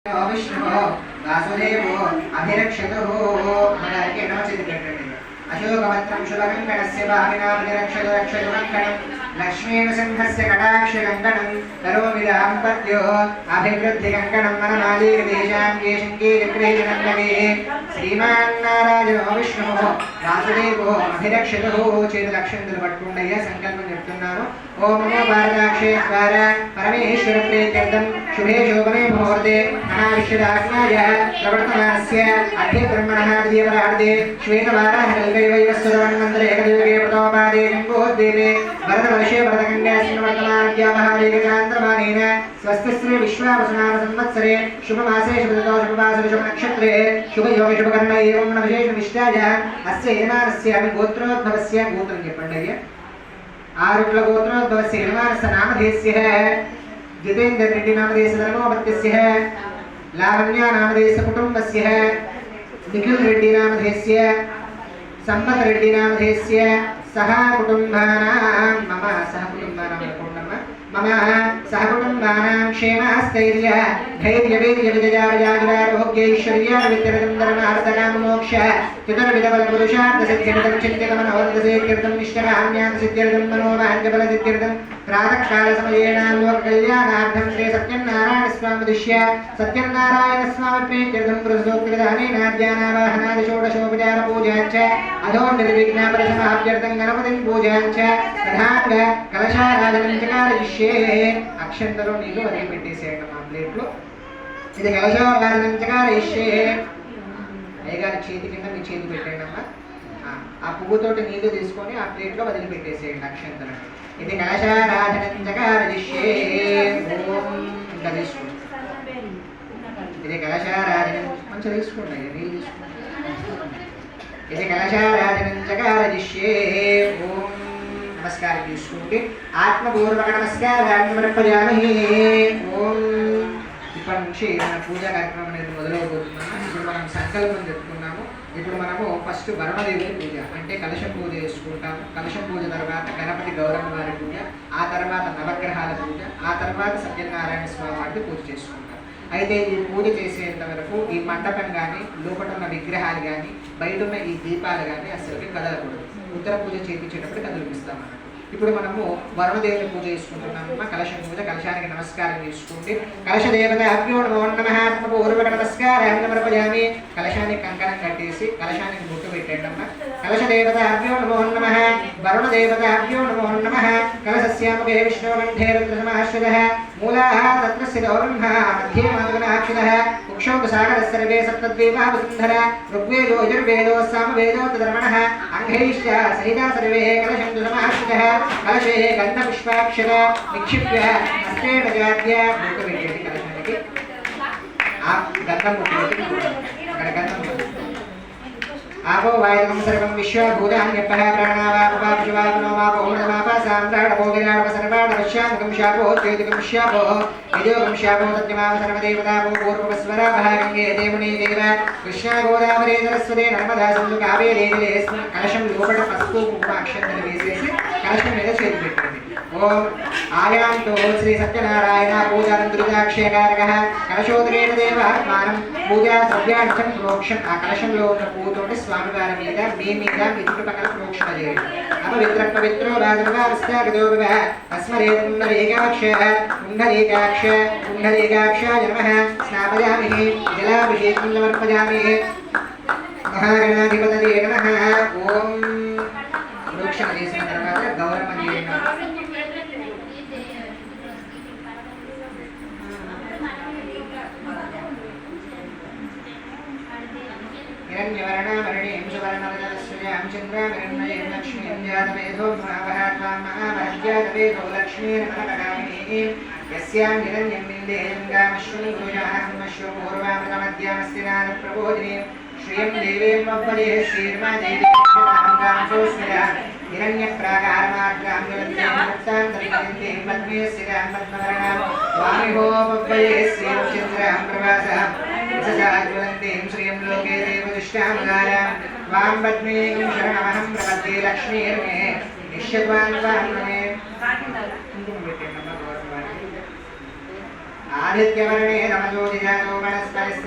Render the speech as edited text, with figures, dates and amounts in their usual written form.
विष्णु वासुदेवो अभिरक्षतु अमरके नमचितकट्टि अशोकवत्रं शुभकङ्कणस्य भाविनाभिरक्षतु रक्षतु कङ्कणं लक्ष्मीनृसिंहस्य कटाक्षकङ्कणं करोमि दाम्पत्यो अभिवृद्धिकङ्कणं मनमालीर्देशां ये शङ्कीर्ग्रहीणन्दगे श्रीमान्नारायणो विष्णुः वासुदेवो अभिरक्षतु చేతులక్షంతులు పట్టుకుండయ్యా సంకల్పం చెప్తున్నాను ఓం నమో భారతాక్షేశ్వర పరమేశ్వర ప్రీత్యర్థం శుభే శోభనే ముహూర్తే మహావిష్ణురాజ్ఞాయ ప్రవర్తమానస్య అద్య బ్రహ్మణః ద్వితీయపరార్ధే శ్వేతవారాహకల్కైవైవస్సురవన్మంత్రే ఏకదివకే ప్రథమపాదే జంబోద్దీపే భరతవర్షే భరతకన్యాస్మిన్ వర్తమానద్యామహాదేవికాంతమానేన స్వస్తిశ్రీ విశ్వావసునామ సంవత్సరే శుభమాసే శుభదతో శుభవాసరే శుభనక్షత్రే శుభయోగే శుభకర్ణ ఏవం విశేష నిష్ఠాయ అస్య యజమానస్య గోత్రోద్భవస్య గోత్రం చెప్పండి అయ్యా ఆరుట్ల గోత్రోద్భవస్య యజమానస్య నామధేయస్య జితేంద్ర రెడ్డి నామధేయస్య ధర్మోపత్యస్య లావణ్య నామధేయస్య కుటుంబస్య నిఖిల్ రెడ్డి నామధేయస్య సంపత్ రెడ్డి నామధేయస్య సహ కుటుంబానాం మమ సహ కుటుంబానాం मम सहकुटुम्बानां क्षेमस्थैर्य धैर्यवीर्यविजयारोग्यैश्वर्याविद्यविदन्दरमार्थकाममोक्ष चतुर्विधबलपुरुषार्थसिद्ध्यर्थं चिन्तितमनोरथसिद्ध्यर्थं निष्ठकाम्यान्तसिद्ध्यर्थं मनोवाञ्छफलसिद्ध्यर्थं प्रातःकालसमयेनालोककल्याणार्थं श्री सत्यनारायणस्वामिदिश्य सत्यनारायणस्वामिप्रीत्यर्थं पुरुषोक्तविधानेनाद्यानावाहनादिषोडशोपचारपूजाञ्च अधोनिर्विघ्नपरिसमाप्त्यर्थं गणपतिं पूजाञ्च तथाङ्ग कलशाराधनं च कारयिष्ये అక్షంతలో నీళ్లు వదిలిపెట్టేసేయండి మా ప్లేట్లో ఇది కలశారాధనం कारयिष्ये అయ్యగారి చేతి కింద మీ చేతి పెట్టండి అమ్మా ఆ పువ్వుతోటి నీళ్లు తీసుకొని ఆ ప్లేట్లో వదిలిపెట్టేసేయండి అక్షంతలను ఇది కలశారాధనం कारयिष्ये ఓం ఇంకా తీసుకోండి ఇది కలశారాధనం మంచిగా తీసుకోండి నీళ్ళు తీసుకోండి ఇది కలశారాధనం कारयिष्ये ఓం नमस्कार తీసుకుంటే ఆత్మపూర్వక నమస్కారాన్ని సమర్పయామి ఓం ఇప్పటి నుంచి మన పూజా కార్యక్రమం అనేది మొదలవబోతున్నాము ఇప్పుడు మనం సంకల్పం చెప్పుకున్నాము ఇప్పుడు మనము ఫస్ట్ వరుణదేవుని పూజ అంటే కలశం పూజ చేసుకుంటాము కలశం పూజ తర్వాత గణపతి గౌరమ్మ వారి పూజ ఆ తర్వాత నవగ్రహాల పూజ ఆ తర్వాత సత్యనారాయణ స్వామి వారికి పూజ చేసుకుంటాం అయితే ఈ పూజ చేసేంత వరకు ఈ మండపం కానీ లోపల ఉన్న విగ్రహాలు కానీ బయట ఉన్న ఈ దీపాలు కానీ అసలుకి కదలకూడదు ఉత్తర పూజ చేయించేటప్పుడు కదిలిపిస్తామన్నమాట ఇప్పుడు మనము వరుణదేవుని పూజ చేసుకుంటున్నాము కలశం పూజ కలశానికి నమస్కారం చేసుకుంటే కలశ దేవత అభ్యో నమో నమః ఆత్మపూర్వక నమస్కారాన్ని సమర్పయామి కలశానికి కంకణం కట్టేసి కలశానికి బొట్టు పెట్టండి అమ్మ కలశ దేవత అభ్యో నమో నమః వరుణ దేవత అభ్యో నమో నమః కలశస్యాముఖే విష్ణుకంఠే రుద్రసమాశ్రితః మూలాః తత్ర స్థితో బ్రహ్మ మధ్యే మాధవనాక్షితః కుక్షౌకసాగరः సర్వే సప్తద్వీపా వసుంధర ఋగ్వేదో యజుర్వేదో సామవేదో తదర్వణః అంఘైశ్చ సహితా సర్వే కలశం సమాశ్రితః కలశే గంధపుష్పాక్షర నిక్షిప్య హస్తేన జాత్య బొట్టు పెట్టేది కలశానికి ఆ గంధం బొట్టు పెట్టి అక్కడ గంధం आपो वायुं सर्वं विश्वभूतान्यपः प्राणावापवापशिवापनो वापोमृतमापा साम्राडपो विराडप सर्वाडपश्यामकं शापो द्वैतिकं शापो यजोगं शापो सत्यमाव सर्वदेवतापो पूर्वस्वराभः गङ्गे देवुनी देव कृष्णा गोदावरी सरस्वती नर्मदा सिन्धु कावेरी जलेऽस्मिन् कलशं लोपट पసుపు కుంకుమ అక్షంతలు వేసేసి కలశం మీద చేతి పెట్టండి ఓం ఆయాంతో శ్రీ సత్యనారాయణ పూజానందురిదాక్షేకారకः కలశోదరేణ దేవాత్మానం పూజా ద్రవ్యార్థం ప్రోక్షం ఆ కలశంలో ఉన్న పూతోటి స్వామివారి మీద మీ మీద మీ చుట్టుపక్కల ప్రోక్షణ చేయండి అపవిత్ర పవిత్రో రాజమహారస్థాగదోభవ పుండరీకాక్షాయ నమః స్నాపయామి జలాభిషేకం సమర్పయామి మహాగణాధిపతయే నమః ఓం ప్రోక్షణ చేసిన తర్వాత గౌరమ్మ చేయండి हिरण्यवर्णामरणीं सुवर्णरजतस्रजां चन्द्रामहिर्मयीं लक्ष्मीं जातवेदो महावहात्मां महावहज्जातवेदो लक्ष्मीर्मनकामिनीं यस्यां हिरण्यं विन्देयं गामश्वं गुरुजाहमश्वं पूर्वामृतमध्यामस्तिनादप्रबोधिनीं श्रियं देवीं वप्पदे श्रीर्मादेवीं गामसोऽस्मिता हिरण्यप्राकारमार्गां ज्वलन्तीं मुक्तां दर्पयन्तीं पद्मेस्थितां पद्मवर्णां वामिहो वप्पदे श्रीं चन्द्रां प्रभासां ज्वलन्तीं श्रियं लोके देवदुष्टामगारां वां पद्मेकं शरणमहं प्रपद्ये लक्ष्मीर्मे निश्यत्वान् वां मे ఆదిత్యవర్ణే నమజ్యోతిజాతో వనస్పతిస్త